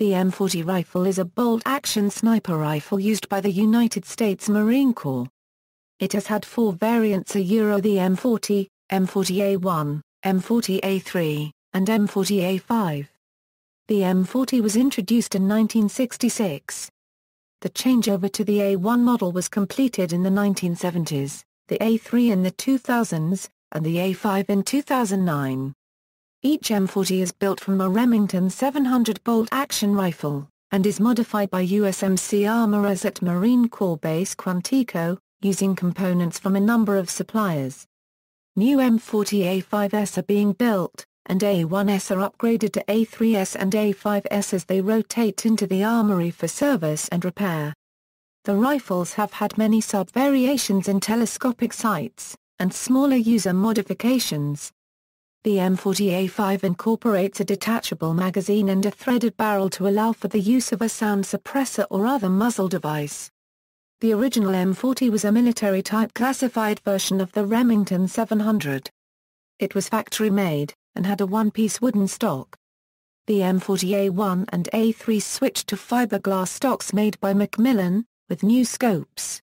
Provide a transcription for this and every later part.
The M40 rifle is a bolt-action sniper rifle used by the United States Marine Corps. It has had four variants: the M40, M40A1, M40A3, and M40A5. The M40 was introduced in 1966. The changeover to the A1 model was completed in the 1970s, the A3 in the 2000s, and the A5 in 2009. Each M40 is built from a Remington 700 bolt-action rifle, and is modified by USMC armorers at Marine Corps Base Quantico, using components from a number of suppliers. New M40 A5s are being built, and A1s are upgraded to A3s and A5s as they rotate into the armory for service and repair. The rifles have had many sub-variations in telescopic sights, and smaller user modifications. The M40 A5 incorporates a detachable magazine and a threaded barrel to allow for the use of a sound suppressor or other muzzle device. The original M40 was a military-type classified version of the Remington 700. It was factory-made, and had a one-piece wooden stock. The M40 A1 and A3 switched to fiberglass stocks made by Macmillan, with new scopes.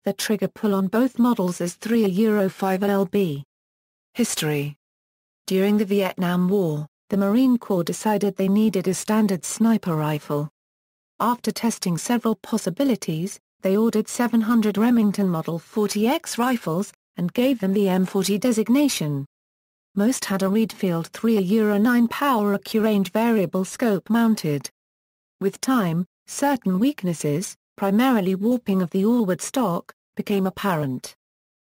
The trigger pull on both models is 3.5 lb. History. During the Vietnam War, the Marine Corps decided they needed a standard sniper rifle. After testing several possibilities, they ordered 700 Remington Model 40X rifles, and gave them the M40 designation. Most had a Reedfield 3.9 power AccuRange variable scope mounted. With time, certain weaknesses, primarily warping of the all-wood stock, became apparent.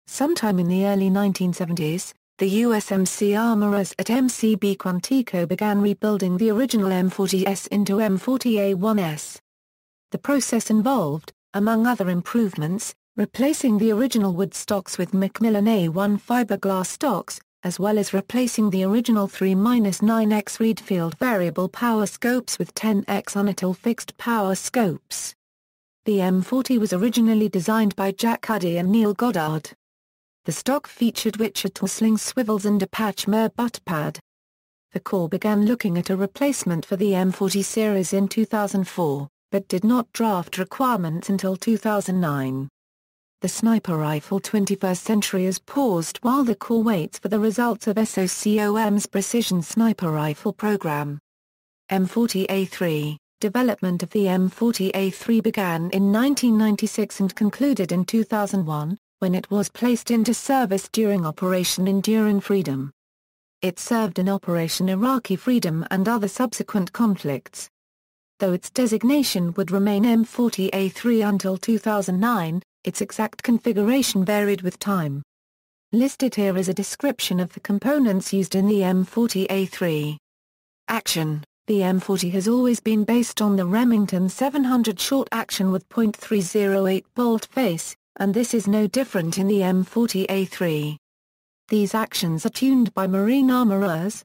Sometime in the early 1970s, the USMC armorers at MCB Quantico began rebuilding the original M40S into M40A1s. The process involved, among other improvements, replacing the original wood stocks with Macmillan A1 fiberglass stocks, as well as replacing the original 3-9X Reedfield variable power scopes with 10X Unitil fixed power scopes. The M40 was originally designed by Jack Cuddy and Neil Goddard. The stock featured Wichita sling swivels and a Patchmere butt pad. The Corps began looking at a replacement for the M40 series in 2004, but did not draft requirements until 2009. The sniper rifle 21st century is paused while the Corps waits for the results of SOCOM's Precision Sniper Rifle program. M40A3. Development of the M40A3 began in 1996 and concluded in 2001, when it was placed into service during Operation Enduring Freedom. It served in Operation Iraqi Freedom and other subsequent conflicts. Though its designation would remain M40A3 until 2009, its exact configuration varied with time. Listed here is a description of the components used in the M40A3. Action. The M40 has always been based on the Remington 700 short action with .308 bolt face, and this is no different in the M40A3. These actions are tuned by Marine armorers.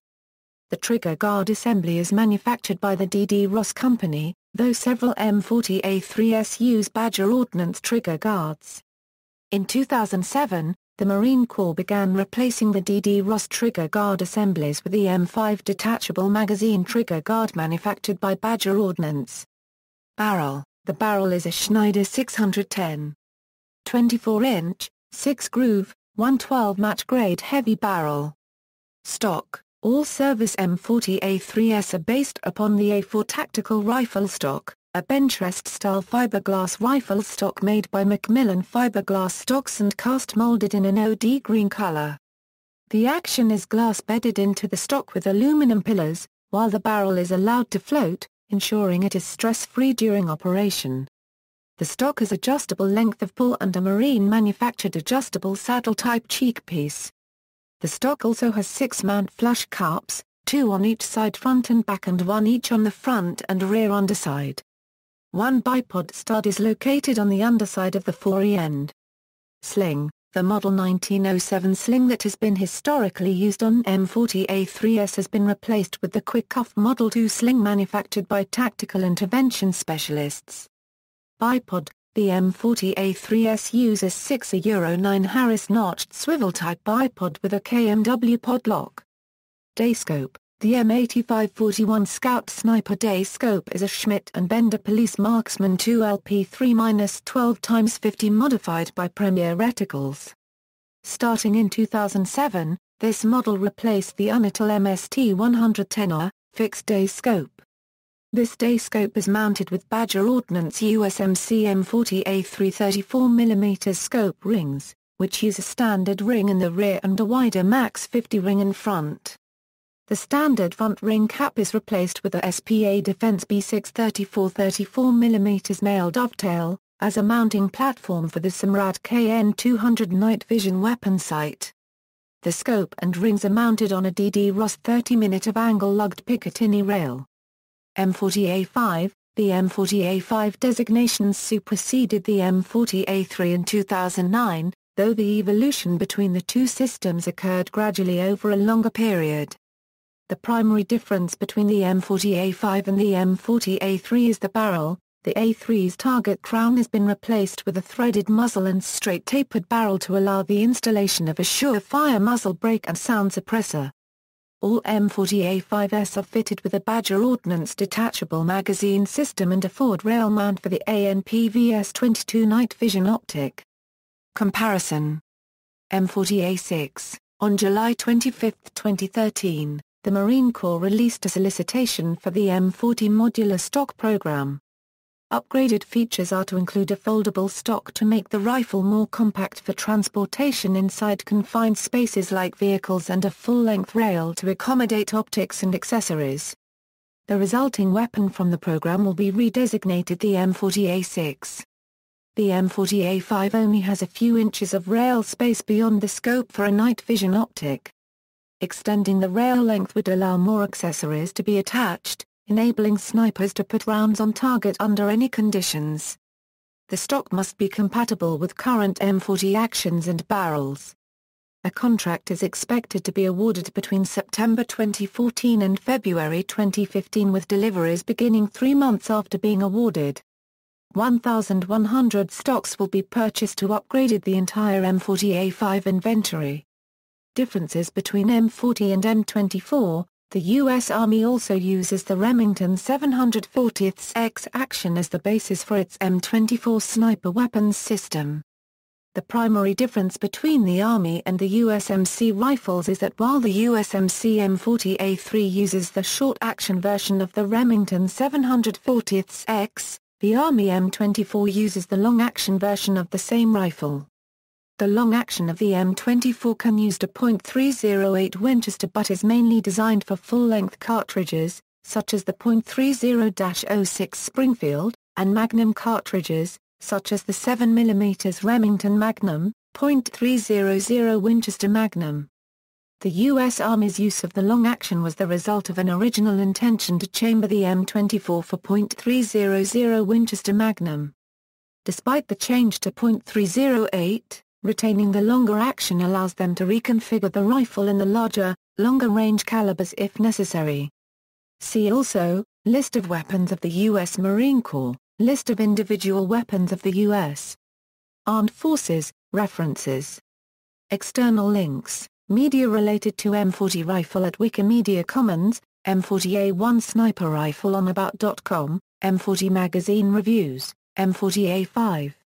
The trigger guard assembly is manufactured by the D.D. Ross Company, though several M40A3s use Badger Ordnance trigger guards. In 2007, the Marine Corps began replacing the D.D. Ross trigger guard assemblies with the M5 detachable magazine trigger guard manufactured by Badger Ordnance. Barrel. The barrel is a Schneider 610. 24-inch, 6-groove, 112 match grade heavy barrel. Stock. All service M40A3s are based upon the A4 tactical rifle stock, a benchrest-style fiberglass rifle stock made by Macmillan fiberglass stocks and cast-molded in an OD green color. The action is glass-bedded into the stock with aluminum pillars, while the barrel is allowed to float, ensuring it is stress-free during operation. The stock has adjustable length of pull and a Marine-manufactured adjustable saddle-type cheek piece. The stock also has 6 mount flush cups, 2 on each side front and back and 1 each on the front and rear underside. One bipod stud is located on the underside of the fore end. Sling. The Model 1907 sling that has been historically used on M40A3s has been replaced with the quick cuff Model 2 sling manufactured by tactical intervention specialists. Bipod. The M40A3s uses 6.9 Harris notched swivel-type bipod with a KMW pod lock. Dayscope. The M85 41 Scout Sniper Day Scope is a Schmidt & Bender Police Marksman 2LP3-12x50 modified by Premier Reticles. Starting in 2007, this model replaced the Untitled MST 110R fixed day scope. This day scope is mounted with Badger Ordnance USMC M40 A3 34mm scope rings, which use a standard ring in the rear and a wider max 50 ring in front. The standard front ring cap is replaced with a SPA Defense B6 34mm male dovetail, as a mounting platform for the Samrad KN200 night vision weapon sight. The scope and rings are mounted on a DD Ross 30mm of angle-lugged Picatinny rail. M40A5. The M40A5 designations superseded the M40A3 in 2009, though the evolution between the two systems occurred gradually over a longer period. The primary difference between the M40A5 and the M40A3 is the barrel. The A3's target crown has been replaced with a threaded muzzle and straight tapered barrel to allow the installation of a sure-fire muzzle brake and sound suppressor. All M40A5s are fitted with a Badger Ordnance detachable magazine system and a forward rail mount for the ANPVS-22 night vision optic. Comparison. M40A6. On July 25, 2013, the Marine Corps released a solicitation for the M40 Modular Stock program. Upgraded features are to include a foldable stock to make the rifle more compact for transportation inside confined spaces like vehicles and a full-length rail to accommodate optics and accessories. The resulting weapon from the program will be redesignated the M40A6. The M40A5 only has a few inches of rail space beyond the scope for a night vision optic. Extending the rail length would allow more accessories to be attached, enabling snipers to put rounds on target under any conditions. The stock must be compatible with current M40 actions and barrels. A contract is expected to be awarded between September 2014 and February 2015 with deliveries beginning 3 months after being awarded. 1,100 stocks will be purchased to upgrade the entire M40A5 inventory. Differences between M40 and M24. The U.S. Army also uses the Remington 740X action as the basis for its M24 sniper weapons system. The primary difference between the Army and the USMC rifles is that while the USMC M40A3 uses the short-action version of the Remington 740X, the Army M24 uses the long-action version of the same rifle. The long action of the M24 can use a .308 Winchester but is mainly designed for full-length cartridges, such as the .30-06 Springfield, and Magnum cartridges, such as the 7mm Remington Magnum, .300 Winchester Magnum. The U.S. Army's use of the long action was the result of an original intention to chamber the M24 for .300 Winchester Magnum. Despite the change to .308, retaining the longer action allows them to reconfigure the rifle in the larger, longer-range calibers if necessary. See also, List of weapons of the U.S. Marine Corps, List of individual weapons of the U.S. Armed Forces, References. External links, media related to M40 rifle at Wikimedia Commons, M40A1 sniper rifle on about.com, M40 magazine reviews, M40A5.